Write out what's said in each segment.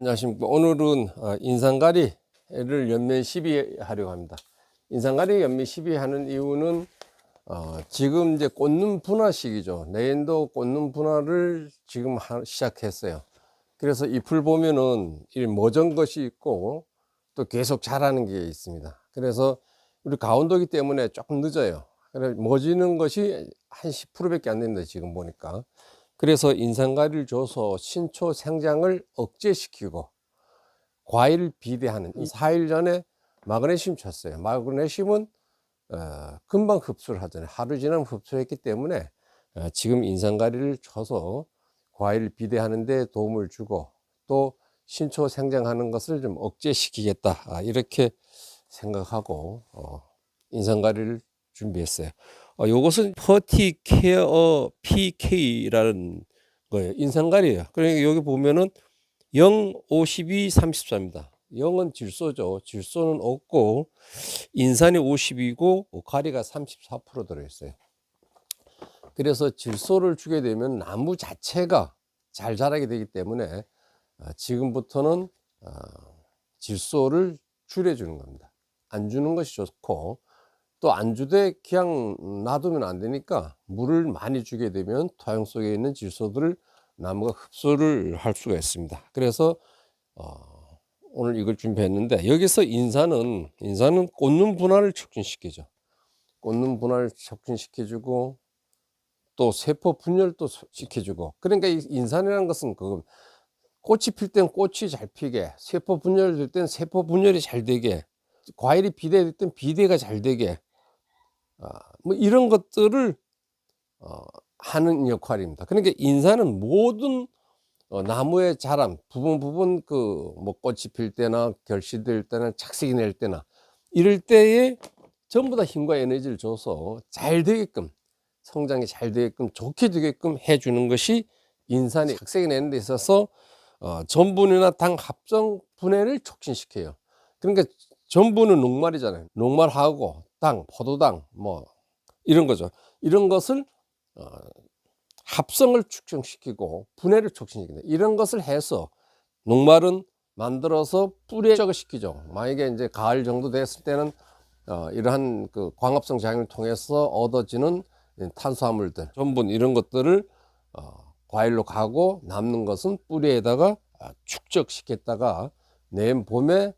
안녕하십니까. 오늘은 인상가리를 연면 시비하려고 합니다. 인상가리 연면 시비하는 이유는 지금 이제 꽂는 분화 시기죠. 내년도 꽂는 분화를 지금 시작했어요. 그래서 잎을 보면은 모전 것이 있고 또 계속 자라는 게 있습니다. 그래서 우리 가온도기 때문에 조금 늦어요. 그래서 모지는 것이 한 10%밖에 안 됩니다, 지금 보니까. 그래서 인상가리를 줘서 신초 생장을 억제시키고 과일 비대하는 4일 전에 마그네슘 쳤어요. 마그네슘은 금방 흡수를 하잖아요. 하루 지나면 흡수했기 때문에 지금 인상가리를 쳐서 과일 비대하는 데 도움을 주고 또 신초 생장하는 것을 좀 억제시키겠다, 이렇게 생각하고 인상가리를 준비했어요. 요것은 퍼티케어 PK라는 거예요. 인상가리예요. 그러니까 여기 보면은 0, 52, 34입니다. 0은 질소죠. 질소는 없고 인산이 50이고 가리가 34% 들어있어요. 그래서 질소를 주게 되면 나무 자체가 잘 자라게 되기 때문에 지금부터는 질소를 줄여주는 겁니다. 안 주는 것이 좋고 또 안 주되 그냥 놔두면 안 되니까 물을 많이 주게 되면 토양 속에 있는 질소들을 나무가 흡수를 할 수가 있습니다. 그래서 오늘 이걸 준비했는데, 여기서 인산은 꽂는 분화를 촉진시키죠. 꽂는 분화를 촉진시켜주고 또 세포 분열도 시켜주고. 그러니까 이 인산이라는 것은 꽃이 필 땐 꽃이 잘 피게, 세포 분열될 땐 세포 분열이 잘 되게, 과일이 비대될 땐 비대가 잘 되게, 뭐 이런 것들을 하는 역할입니다. 그러니까 인산은 모든 나무의 자람 부분 뭐 꽃이 필 때나 결실될 때나 착색이 낼 때나 이럴 때에 전부 다 힘과 에너지를 줘서 잘 되게끔, 성장이 잘 되게끔, 좋게 되게끔 해주는 것이 인산이 착색이 내는 데 있어서 전분이나 당 합성 분해를 촉진시켜요. 그러니까 전분은 녹말이잖아요. 녹말하고 당, 포도당 뭐 이런 거죠. 이런 것을 합성을 축적시키고 분해를 촉진시킨다. 이런 것을 해서 녹말은 만들어서 뿌리에 시키죠. 만약에 이제 가을 정도 됐을 때는 이러한 그 광합성 작용을 통해서 얻어지는 탄수화물들, 전분 이런 것들을 과일로 가고 남는 것은 뿌리에다가 축적시켰다가 내년 봄에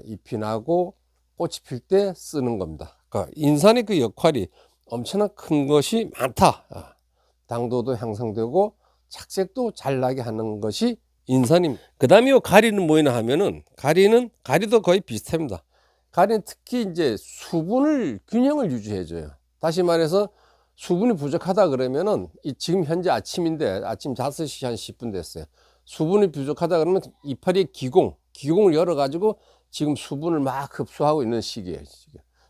잎이 나고 꽃이 필 때 쓰는 겁니다. 그러니까 인산의 그 역할이 엄청나 큰 것이 많다. 당도도 향상되고 착색도 잘 나게 하는 것이 인산입니다. 그 다음에 가리는 뭐냐 하면은, 가리도 거의 비슷합니다. 가리는 특히 이제 수분을 균형을 유지해줘요. 다시 말해서 수분이 부족하다 그러면은, 지금 현재 아침인데 아침 5시 한 10분 됐어요. 수분이 부족하다 그러면 이파리의 기공을 열어 가지고 지금 수분을 막 흡수하고 있는 시기예요.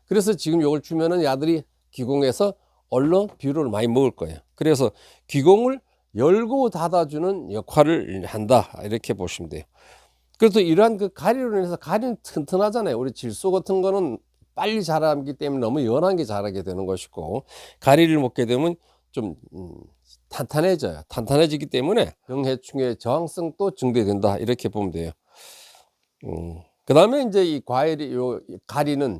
그래서 지금 이걸 주면은 야들이 기공해서 얼른 비료를 많이 먹을 거예요. 그래서 기공을 열고 닫아주는 역할을 한다, 이렇게 보시면 돼요. 그래서 이러한 그 가리로 인해서, 가리는 튼튼하잖아요. 우리 질소 같은 거는 빨리 자라기 때문에 너무 연한 게 자라게 되는 것이고, 가리를 먹게 되면 좀 탄탄해져요. 탄탄해지기 때문에 병해충의 저항성도 증대된다, 이렇게 보면 돼요. 그 다음에 이제 이 가리는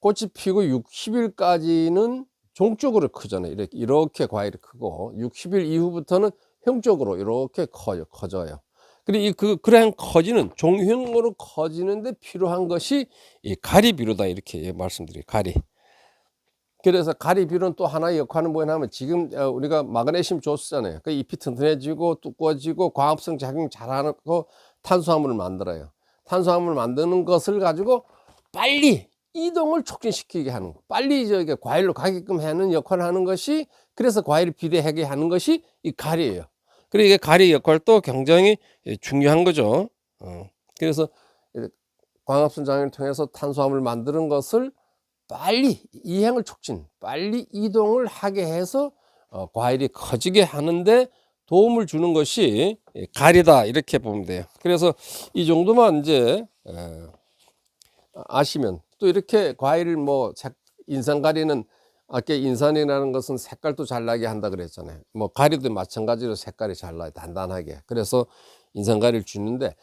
꽃이 피고 60일까지는 종적으로 크잖아요. 이렇게 과일이 크고 60일 이후부터는 형적으로 이렇게 커져요. 그리고 그러한 종형으로 커지는데 필요한 것이 이 가리비료다, 이렇게 말씀드려요. 가리. 그래서 가리비료는 또 하나의 역할은 뭐냐면, 지금 우리가 마그네슘 줬잖아요. 그 잎이 튼튼해지고 두꺼워지고 광합성 작용 잘하고 탄수화물을 만들어요. 탄수화물을 만드는 것을 가지고 빨리 이동을 촉진시키게 하는, 빨리 과일로 가게끔 하는 역할을 하는 것이, 그래서 과일을 비대하게 하는 것이 이 가리예요. 그리고 이게 가리 역할도 굉장히 중요한 거죠. 그래서 광합성 작용을 통해서 탄수화물을 만드는 것을 빨리 이행을 빨리 이동을 하게 해서 과일이 커지게 하는데 도움을 주는 것이 가리다, 이렇게 보면 돼요. 그래서 이 정도만 이제 아시면, 또 이렇게 과일을 인산가리는 아까 인산이라는 것은 색깔도 잘 나게 한다 그랬잖아요. 가리도 마찬가지로 색깔이 잘 나요, 단단하게. 그래서 인산가리를 주는데,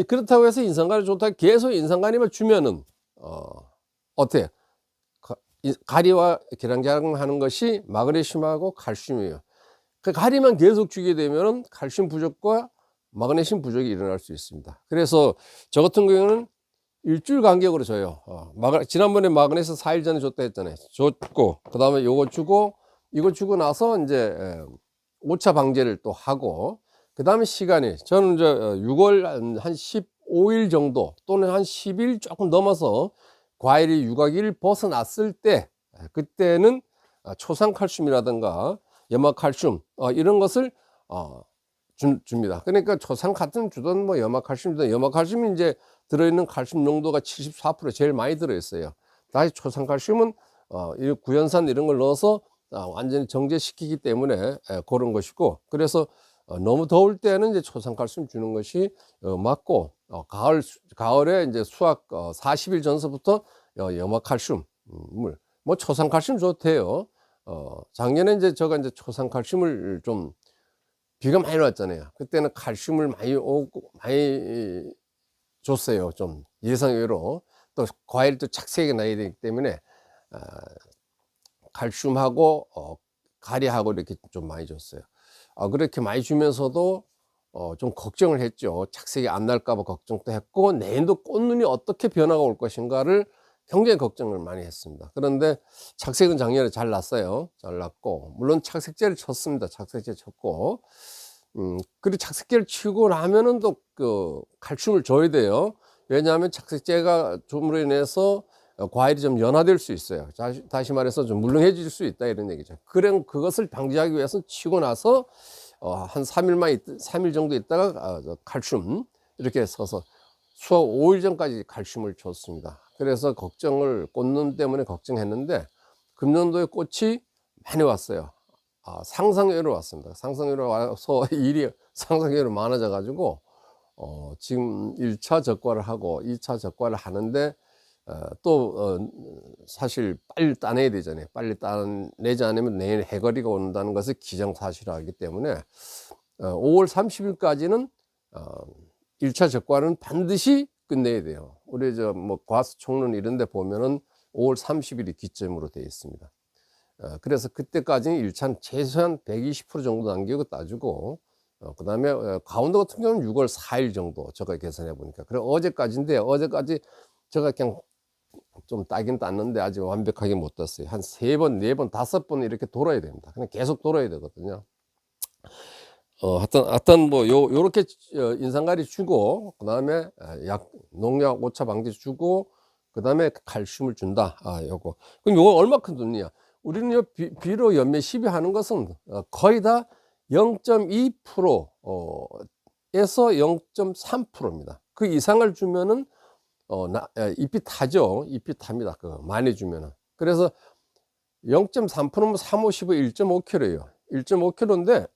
그렇다고 해서 인산가리 좋다 계속 인산가리만 주면은 어때요? 가리와 계량하는 것이 마그네슘하고 칼슘이에요. 그 가리만 계속 주게 되면은 칼슘 부족과 마그네슘 부족이 일어날 수 있습니다. 그래서 저 같은 경우는 일주일 간격으로 줘요. 지난번에 마그네슘 4일 전에 줬다 했잖아요. 줬고, 그 다음에 요거 주고, 이거 주고 나서 이제 오차 방제를 또 하고, 그 다음에 시간이, 저는 이제 6월 한 15일 정도 또는 한 10일 조금 넘어서 과일이 유과기를 벗어났을 때, 그때는 초산칼슘이라든가 염화칼슘 이런 것을 줍니다. 그러니까 초산칼슘 주든 뭐 염화칼슘이든, 염화칼슘이 이제 들어있는 칼슘 농도가 74% 제일 많이 들어있어요. 다시 초산칼슘은 이 구연산 이런 걸 넣어서 완전히 정제시키기 때문에 그런 것이고, 그래서 너무 더울 때는 이제 초산칼슘 주는 것이 맞고, 가을에 이제 수확 40일 전서부터 염화칼슘 물, 뭐 초산칼슘 줘도 돼요. 작년에 이제 제가 이제 초산칼슘을 좀 비가 많이 왔잖아요. 그때는 칼슘을 많이 줬어요. 좀 예상외로. 또 과일도 착색이 나야 되기 때문에 칼슘하고 가리하고 이렇게 좀 많이 줬어요. 그렇게 많이 주면서도 좀 걱정을 했죠. 착색이 안 날까 봐 걱정도 했고, 내년도 꽃눈이 어떻게 변화가 올 것인가를 굉장히 걱정을 많이 했습니다. 그런데 착색은 작년에 잘 났어요. 잘 났고, 물론 착색제를 쳤습니다. 착색제 쳤고, 그리고 착색제를 치고 나면은 또 그 칼슘을 줘야 돼요. 왜냐하면 착색제가 줌으로 인해서 과일이 좀 연화될 수 있어요. 다시 말해서 좀 물렁해질 수 있다, 이런 얘기죠. 그럼 그것을 방지하기 위해서 치고 나서 한 3일 정도 있다가 칼슘 이렇게 써서 수확 5일 전까지 칼슘을 줬습니다. 그래서 꽃눈 때문에 걱정했는데, 금년도에 꽃이 많이 왔어요. 상상외로 왔습니다. 상상외로 와서 일이 상상외로 많아져 가지고 지금 1차 적과를 하고 2차 적과를 하는데, 또 사실 빨리 따내야 되잖아요. 빨리 따내지 않으면 내년 해거리가 온다는 것을 기정사실화하기 때문에 5월 30일까지는 1차 적과는 반드시 끝내야 돼요. 우리 뭐 과수 총론 이런 데 보면은 5월 30일이 기점으로 되어 있습니다. 그래서 그때까지는 1차는 최소한 120% 정도 남기고 따주고, 그 다음에 강원도 같은 경우는 6월 4일 정도 제가 계산해 보니까, 그래 어제까지인데, 어제까지 제가 그냥 좀 따긴 땄는데 아직 완벽하게 못 땄어요. 한 3번, 4번, 5번 이렇게 돌아야 됩니다. 그냥 계속 돌아야 되거든요. 하여튼 뭐 요렇게 인산가리 주고, 그 다음에 농약 오차 방지 주고, 그 다음에 칼슘을 준다. 요거. 그럼 요거 얼마큼 줬냐? 우리는 비료 연매 시비하는 것은 거의 다 0.2% 에서 0.3%입니다. 그 이상을 주면은 잎이 타죠. 잎이 탑니다. 많이 주면은. 그래서 0.3%면 3, 5, 15, 1.5kg예요. 1.5kg인데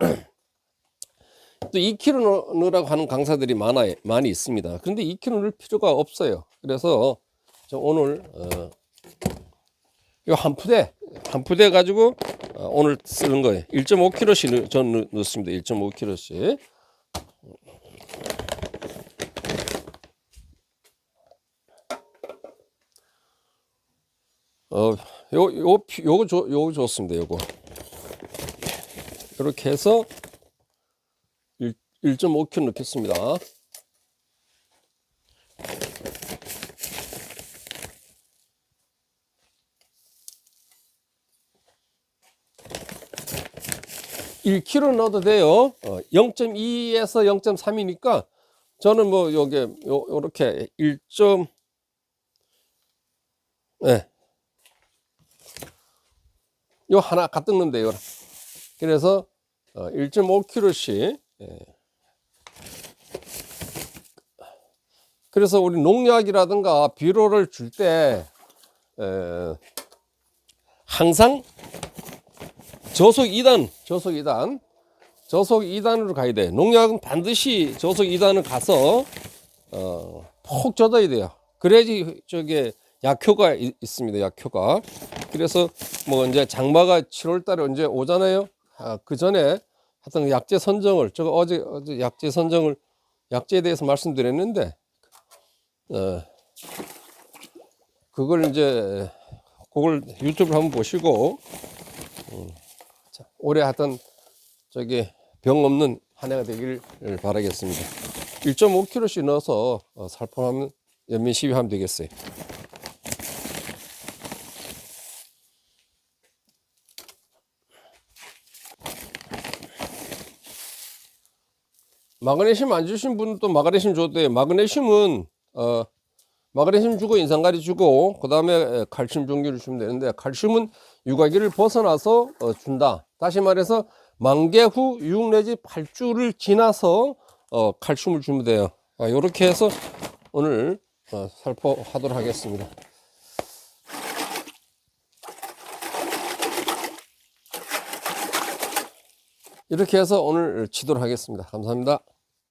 또 2kg 넣으라고 하는 강사들이 많이 있습니다. 그런데 2kg 넣을 필요가 없어요. 그래서 저 오늘 요 한 푸대 가지고 오늘 쓰는 거예요. 1.5kg씩 전 넣습니다. 1.5kg씩. 요거 좋습니다. 요거 이렇게 해서 1.5kg 넣겠습니다. (1kg) 넣어도 돼요. 0.2에서 0.3이니까 저는 뭐 요렇게 1. 요 하나 가득 넣으면 돼요. 그래서 1.5kg씩. 그래서 우리 농약이라든가 비료를 줄 때 항상 저속 2단으로 가야 돼. 농약은 반드시 저속 2단을 가서 푹 젖어야 돼요. 그래야지 저게 약효가 있습니다. 약효가. 그래서 뭐 이제 장마가 7월 달에 언제 오잖아요. 그 전에 하여튼 약재 선정을, 제가 어제 약재 선정을 약재에 대해서 말씀드렸는데 그걸 유튜브를 한번 보시고 자, 올해 하여튼 병 없는 한 해가 되기를 바라겠습니다. 1.5kg씩 넣어서 살포하면 연민 시비하면 되겠어요. 마그네슘 안 주신 분도 마그네슘 줘도 돼요. 마그네슘은 마그네슘 주고 인산가리 주고 그 다음에 칼슘 종류를 주면 되는데, 칼슘은 육아기를 벗어나서 준다. 다시 말해서 만개 후 6 내지 8주를 지나서 칼슘을 주면 돼요. 이렇게 해서 오늘 살포하도록 하겠습니다. 이렇게 해서 오늘 치도록 하겠습니다. 감사합니다.